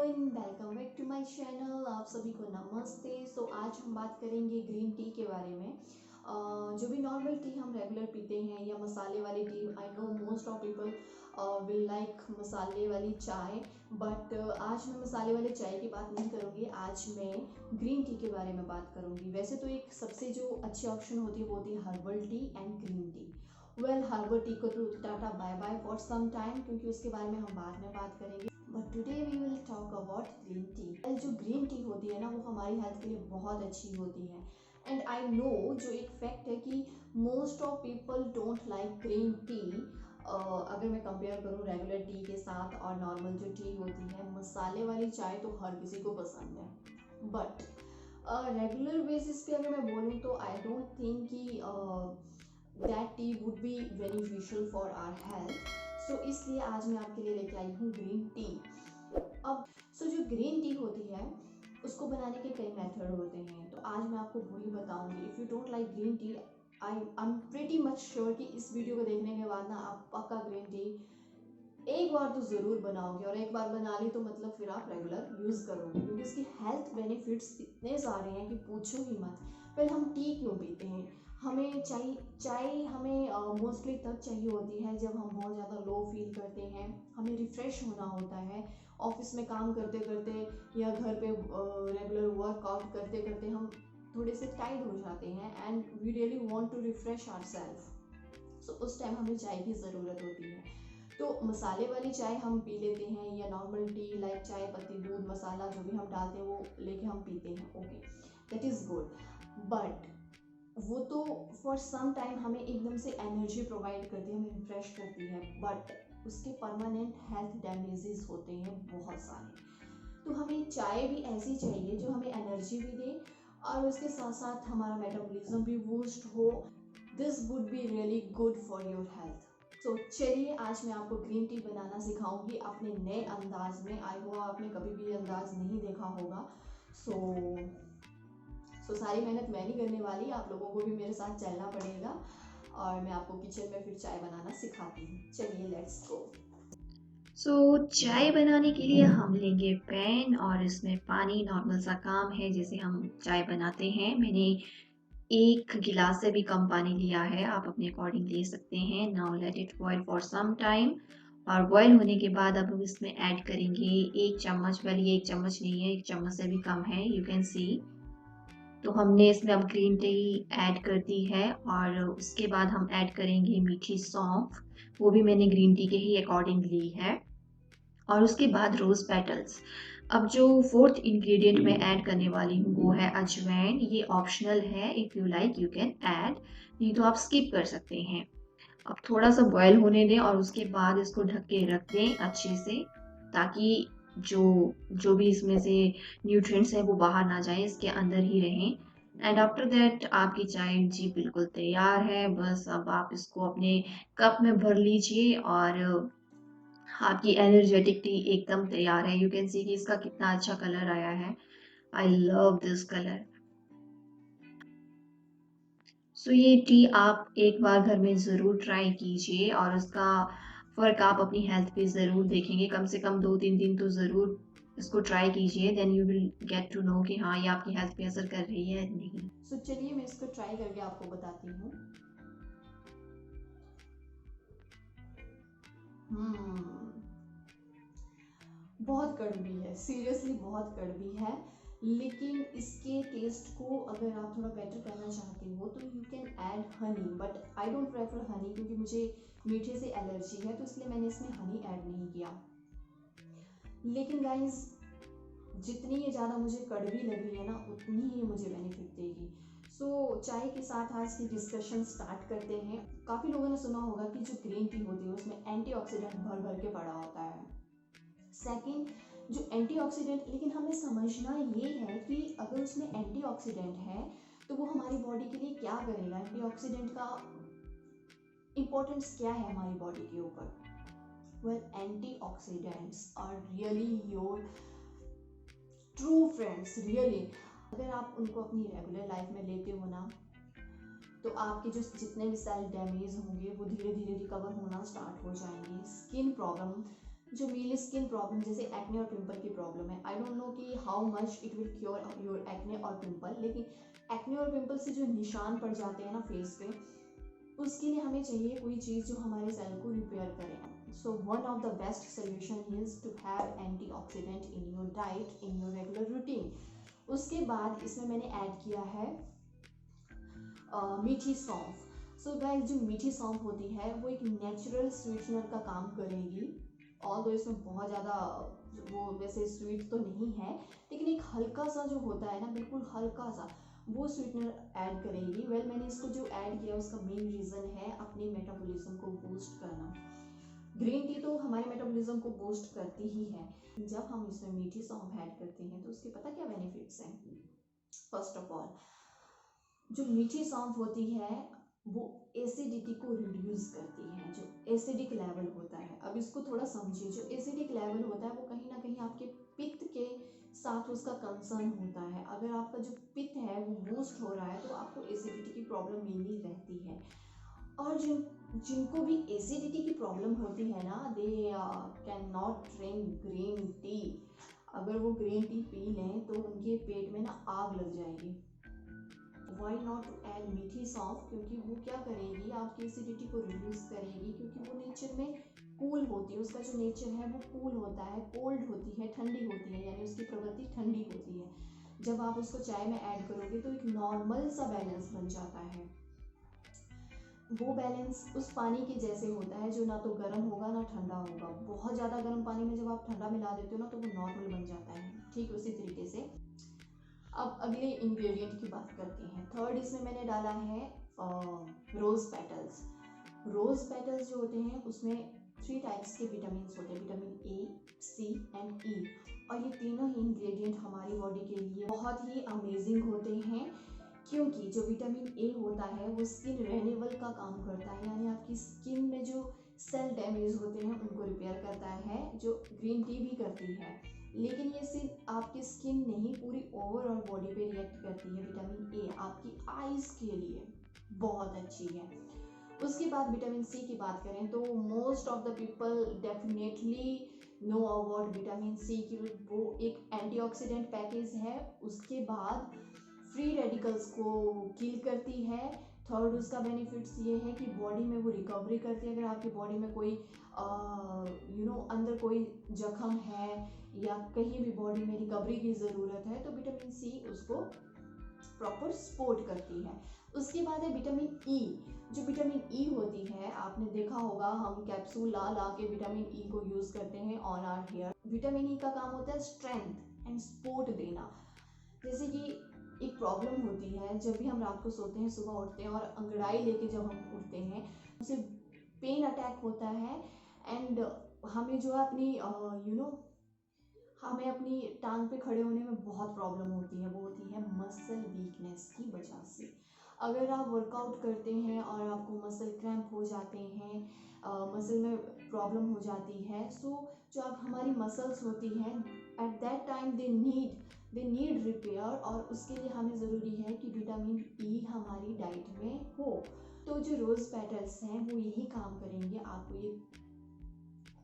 Everyone, welcome back to my channel. आप सभी को नमस्ते। आज हम बात करेंगे ग्रीन टी के बारे में। जो भी नॉर्मल टी हम रेगुलर पीते हैं या मसाले वाली T, I know most of people will like मसाले वाली चाय, बट आज मैं मसाले वाले चाय की बात नहीं करूँगी। आज मैं ग्रीन टी के बारे में बात करूँगी। वैसे तो एक सबसे जो अच्छी ऑप्शन होती है वो होती है herbal tea and green tea. Herbal tea को तो tata bye bye for some time, क्योंकि उसके बारे में हम बाद में बात करेंगे। But today we will talk about green tea. जो ग्रीन टी होती है ना, वो हमारी हेल्थ के लिए बहुत अच्छी होती है। एंड आई नो, जो एक फैक्ट है कि most of people don't like green tea. अगर मैं कंपेयर करूँ रेगुलर टी के साथ और नॉर्मल जो टी होती है, मसाले वाली चाय तो हर किसी को पसंद है। बट रेगुलर बेसिस पे अगर मैं बोलूँ तो आई डोंट थिंक कि that tea would be beneficial for our health. इसलिए आज मैं आपके लिए लेके आई हूँ ग्रीन टी। अब जो ग्रीन टी होती है उसको बनाने के कई मेथड होते हैं, तो आज मैं आपको वही बताऊंगी। If you don't like green tea, I am pretty much sure कि इस वीडियो को देखने के बाद ना आप पक्का ग्रीन टी एक बार तो ज़रूर बनाओगे, और एक बार बना ली तो मतलब फिर आप रेगुलर यूज़ करोगे, क्योंकि इसकी हेल्थ बेनिफिट्स इतने सारे हैं कि पूछो ही मत। पहले हम टी क्यों पीते हैं? हमें चाय हमें मोस्टली तब चाहिए होती है जब हम बहुत ज़्यादा लो फील करते हैं, हमें रिफ़्रेश होना होता है। ऑफिस में काम करते करते या घर पे रेगुलर वर्कआउट करते करते हम थोड़े से टाइर्ड हो जाते हैं and we really want to refresh ourselves. उस टाइम हमें चाय की ज़रूरत होती है। तो मसाले वाली चाय हम पी लेते हैं, या नॉर्मल टी लाइक चाय पत्ती, दूध, मसाला जो भी हम डालते हैं वो लेके हम पीते हैं। Okay, that is good. But वो तो फॉर सम टाइम हमें एकदम से एनर्जी प्रोवाइड करती है, हमें रिफ्रेश करती है, बट उसके परमानेंट हेल्थ डैमेजेस होते हैं बहुत सारे। तो हमें चाय भी ऐसी चाहिए जो हमें एनर्जी भी दे और उसके साथ साथ हमारा मेटाबॉलिज्म भी बूस्ट हो। This would be really good for your health. चलिए आज मैं आपको ग्रीन टी बनाना सिखाऊंगी अपने नए अंदाज में। आई होप आपने कभी भी अंदाज नहीं देखा होगा। सारी मेहनत मैं नहीं करने वाली, आप लोगों को भी मेरे साथ चलना पड़ेगा और मैं आपको किचन में फिर चाय बनाना सिखाती हूँ। चलिए लेट्स गो। चाय बनाने के लिए हम लेंगे पैन और इसमें पानी, नॉर्मल सा काम है जैसे हम चाय बनाते हैं। मैंने 1 गिलास से भी कम पानी लिया है, आप अपने अकॉर्डिंग ले सकते हैं। Now let it boil for some time. और बॉयल होने के बाद अब हम इसमें ऐड करेंगे 1 चम्मच, वेल ये 1 चम्मच नहीं है, 1 चम्मच से भी कम है, यू कैन सी। तो हमने इसमें अब ग्रीन टी ऐड कर दी है और उसके बाद हम ऐड करेंगे मीठी सौंफ, वो भी मैंने ग्रीन टी के ही अकॉर्डिंग ली है। और उसके बाद रोज पेटल्स। अब जो फोर्थ इंग्रेडिएंट मैं ऐड करने वाली हूँ वो है अजवाइन। ये ऑप्शनल है, if you like you can add, नहीं तो आप स्किप कर सकते हैं। अब थोड़ा सा बॉयल होने दें और उसके बाद इसको ढक के रख दें अच्छे से, ताकि जो जो भी इसमें से न्यूट्रिएंट्स हैं वो बाहर ना जाए, इसके अंदर ही रहें। एंड आफ्टर दैट आपकी चाय जी बिल्कुल तैयार है। बस अब आप इसको अपने कप में भर लीजिए और आपकी एनर्जेटिक टी एकदम तैयार है। यू कैन सी कि इसका कितना अच्छा कलर आया है। I love this colour. ये टी आप एक बार घर में ज़रूर ट्राई कीजिए और उसका फ़र्क आप अपनी हेल्थ पे ज़रूर देखेंगे। कम से कम 2-3 दिन तो ज़रूर इसको ट्राई कीजिए, then you will get to know कि हाँ, ये आपकी हेल्थ पे असर कर रही है या नहीं। चलिए मैं इसको ट्राई करके आपको बताती हूँ। बहुत कड़वी है, सीरियसली बहुत कड़वी है। लेकिन इसके टेस्ट को अगर आप थोड़ा बेटर करना चाहते हो तो you can add Honey, but I don't prefer Honey क्योंकि मुझे मीठे से एलर्जी है, तो इसलिए मैंने इसमें हनी ऐड नहीं किया। लेकिन गाइस, जितनी ये ज़्यादा मुझे कड़वी लग रही है ना, उतनी ही मुझे बेनिफिट देगी। चाय के साथ आज की डिस्कशन स्टार्ट करते हैं। काफ़ी लोगों ने सुना होगा कि जो ग्रीन टी होती है उसमें एंटीऑक्सीडेंट भर भर के पड़ा होता है। सेकंड, जो एंटीऑक्सीडेंट, लेकिन हमें समझना ये है कि अगर उसमें एंटीऑक्सीडेंट है तो वो हमारी बॉडी के लिए क्या करेगा, एंटीऑक्सीडेंट का इम्पोर्टेंस क्या है हमारी बॉडी के ऊपर। Well, antioxidants are really your true friends, really. अगर आप उनको अपनी रेगुलर लाइफ में लेते हो ना, तो आपके जो जितने भी सेल डैमेज होंगे वो धीरे धीरे रिकवर होना स्टार्ट हो जाएंगे। स्किन प्रॉब्लम, जो मेनली स्किन प्रॉब्लम जैसे एक्ने और पिंपल की प्रॉब्लम है, आई डोंट नो कि how much it will cure your acne और पिंपल, लेकिन एक्ने और पिंपल से जो निशान पड़ जाते हैं ना फेस पे, उसके लिए हमें चाहिए कोई चीज़ जो हमारे सेल को रिपेयर करे। So one of the best solution is to have antioxidant in your diet, in your regular routine. उसके बाद इसमें मैंने ऐड किया है मीठी सौंफ। सो गाइस, जो मीठी सौंफ होती है वो एक नेचुरल स्वीटनर का काम करेगी। और इसमें बहुत ज़्यादा वो वैसे स्वीट तो नहीं है, लेकिन एक हल्का सा जो होता है ना, बिल्कुल हल्का सा वो स्वीटनर ऐड करेगी। वेल, मैंने इसको जो ऐड किया उसका मेन रीज़न है अपने मेटाबॉलिज्म को बूस्ट करना। ग्रीन टी तो हमारे मेटाबॉलिज्म को बूस्ट करती ही है। जब हम इसमें मीठी सौंफ ऐड करते हैं तो उसके पता क्या बेनिफिट्स हैं। फर्स्ट ऑफ ऑल, जो मीठी सौंफ होती है वो एसिडिटी को रिड्यूस करती है, जो एसिडिक लेवल होता है। अब इसको थोड़ा समझिए, जो एसिडिक लेवल होता है वो कहीं ना कहीं आपके पित्त के साथ उसका कंसर्न होता है। अगर आपका जो पित्त है वो बूस्ट हो रहा है तो आपको एसिडिटी की प्रॉब्लम मेनली रहती है। और जिनको भी एसिडिटी की प्रॉब्लम होती है ना, they can not drink green tea. अगर वो ग्रीन टी पी लें तो उनके पेट में ना आग लग जाएगी। वाई नॉट टू ऐड मीठी सौंफ, क्योंकि वो क्या करेगी, आपकी एसिडिटी को रिड्यूस करेगी, क्योंकि वो नेचर में कूल होती है। उसका जो नेचर है वो कूल होता है, कोल्ड होती है, ठंडी होती है, यानी उसकी प्रवृत्ति ठंडी होती है। जब आप उसको चाय में ऐड करोगे तो एक नॉर्मल सा बैलेंस बन जाता है। वो बैलेंस उस पानी के जैसे होता है जो ना तो गर्म होगा ना ठंडा होगा। बहुत ज़्यादा गर्म पानी में जब आप ठंडा मिला देते हो ना तो वो नॉर्मल बन जाता है। ठीक उसी तरीके से अब अगले इंग्रेडिएंट की बात करते हैं। थर्ड, इसमें मैंने डाला है रोज़ पेटल्स। रोज़ पेटल्स जो होते हैं उसमें 3 टाइप्स के विटामिन होते हैं, विटामिन ए, सी एंड ई। और ये तीनों ही इंग्रेडिएंट हमारी बॉडी के लिए बहुत ही अमेजिंग होते हैं, क्योंकि जो विटामिन ए होता है वो स्किन रेन्यूअल का काम करता है, यानी आपकी स्किन में जो सेल डैमेज होते हैं उनको रिपेयर करता है, जो ग्रीन टी भी करती है। लेकिन ये सिर्फ आपकी स्किन नहीं, पूरी ओवरऑल बॉडी पे रिएक्ट करती है। विटामिन ए आपकी आईज के लिए बहुत अच्छी है। उसके बाद विटामिन सी की बात करें तो most of the people definitely know about vitamin C की वो एक एंटीऑक्सीडेंट पैकेज है। उसके बाद फ्री रेडिकल्स को किल करती है। थर्ड, उसका बेनिफिट्स ये है कि बॉडी में वो रिकवरी करती है। अगर आपकी बॉडी में कोई अंदर कोई जख्म है या कहीं भी बॉडी में रिकवरी की ज़रूरत है तो विटामिन सी उसको प्रॉपर सपोर्ट करती है। उसके बाद है विटामिन ई। जो विटामिन ई होती है, आपने देखा होगा हम कैप्सूल ला ला के विटामिन ई को यूज़ करते हैं on our hair. Vitamin E का काम होता है स्ट्रेंथ एंड सपोर्ट देना। जैसे कि एक प्रॉब्लम होती है, जब भी हम रात को सोते हैं, सुबह उठते हैं और अंगड़ाई लेके जब हम उठते हैं उसे पेन अटैक होता है। एंड हमें जो है अपनी हमें अपनी टांग पे खड़े होने में बहुत प्रॉब्लम होती है। वो होती है मसल वीकनेस की वजह से। अगर आप वर्कआउट करते हैं और आपको मसल क्रैम्प हो जाते हैं, मसल में प्रॉब्लम हो जाती है, सो जो आप हमारी मसल्स होती हैं at that time they need repair. और उसके लिए हमें ज़रूरी है कि विटामिन ई हमारी डाइट में हो। तो जो रोज़ पेटल्स हैं वो यही काम करेंगे,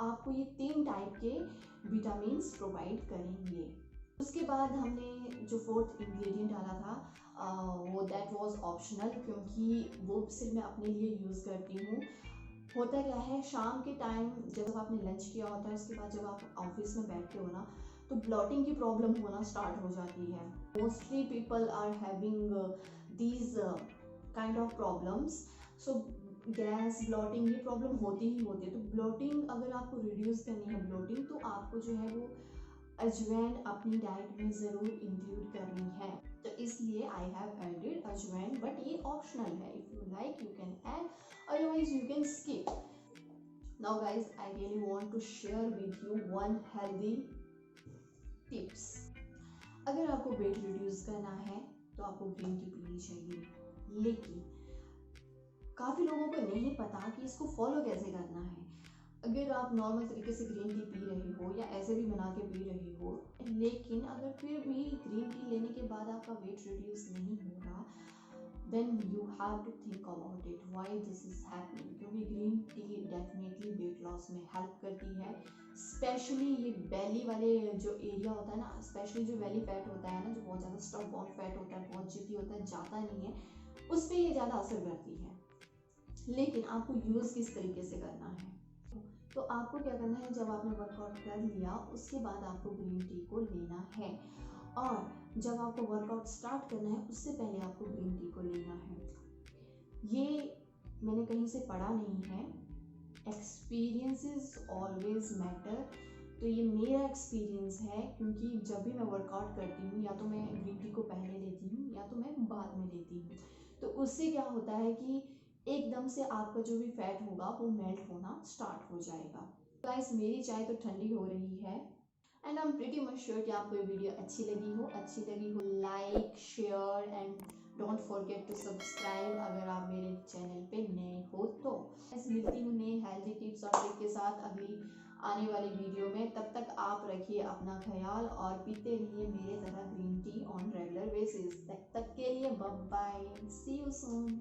आपको ये 3 टाइप के विटामिन्स प्रोवाइड करेंगे। उसके बाद हमने जो फोर्थ इंग्रेडिएंट डाला था वो दैट वाज ऑप्शनल, क्योंकि वो सिर्फ मैं अपने लिए यूज़ करती हूँ। होता क्या है, शाम के टाइम जब आपने लंच किया होता है, उसके बाद जब आप ऑफिस में बैठते हो ना तो ब्लॉटिंग की प्रॉब्लम होना स्टार्ट हो जाती है। Mostly people are having these kind of problems. So gas, bloating, ये प्रॉब्लम होती ही होती है। तो ब्लॉटिंग अगर आपको रिड्यूस करनी है ब्लॉटिंग, तो आपको जो है वो अजवाइन अपनी डाइट में ज़रूर इंक्लूड करनी है। तो इसलिए I have added ajwain, but ये ऑप्शनल है। If you like you can add, otherwise you can skip. Now guys, I really want to share with you one healthy tips. अगर आपको वेट रिड्यूस करना है तो आपको ग्रीन टी पीनी चाहिए, लेकिन काफ़ी लोगों को नहीं पता कि इसको फॉलो कैसे करना है। अगर आप नॉर्मल तरीके से ग्रीन टी पी रहे हो या ऐसे भी बना के पी रहे हो, लेकिन अगर फिर भी ग्रीन टी लेने के बाद आपका वेट रिड्यूस नहीं हो रहा, then you have to think about it why this is happening, क्योंकि green tea definitely weight loss में हेल्प करती है। स्पेशली ये बेली वाले जो एरिया होता है ना, स्पेशली जो बेली फैट होता है ना, जो बहुत ज़्यादा स्टफ बॉन्ड फैट होता है, बहुत जिपी होता है, जाता नहीं है, उस पर ये ज़्यादा असर करती है। लेकिन आपको यूज़ किस तरीके से करना है, तो आपको क्या करना है, जब आपने वर्कआउट कर लिया उसके बाद आपको ग्रीन टी को लेना है, और जब आपको वर्कआउट स्टार्ट करना है उससे पहले आपको ग्रीन टी को लेना है। ये मैंने कहीं से पढ़ा नहीं है, एक्सपीरियंसेस ऑलवेज मैटर। तो ये मेरा एक्सपीरियंस है, क्योंकि जब भी मैं वर्कआउट करती हूँ या तो मैं ग्रीन टी को पहले लेती हूँ या तो मैं बाद में लेती हूँ, तो उससे क्या होता है कि एकदम से आपका जो भी फैट होगा वो मेल्ट होना स्टार्ट हो जाएगा। गाइस, मेरी चाय तो ठंडी हो रही है, and I am pretty much sure कि आपको ये वीडियो अच्छी लगी हो like share and don't forget to subscribe अगर आप मेरे चैनल पे नए हो तो। ऐसे मिलती हूँ नए हेल्दी टिप्स और ट्रिक के साथ अगली आने वाली वीडियो में। तब तक आप रखिए अपना ख्याल और पीते रहिए मेरे तरह green tea on regular basis. तब तक के लिए bye bye, see you soon.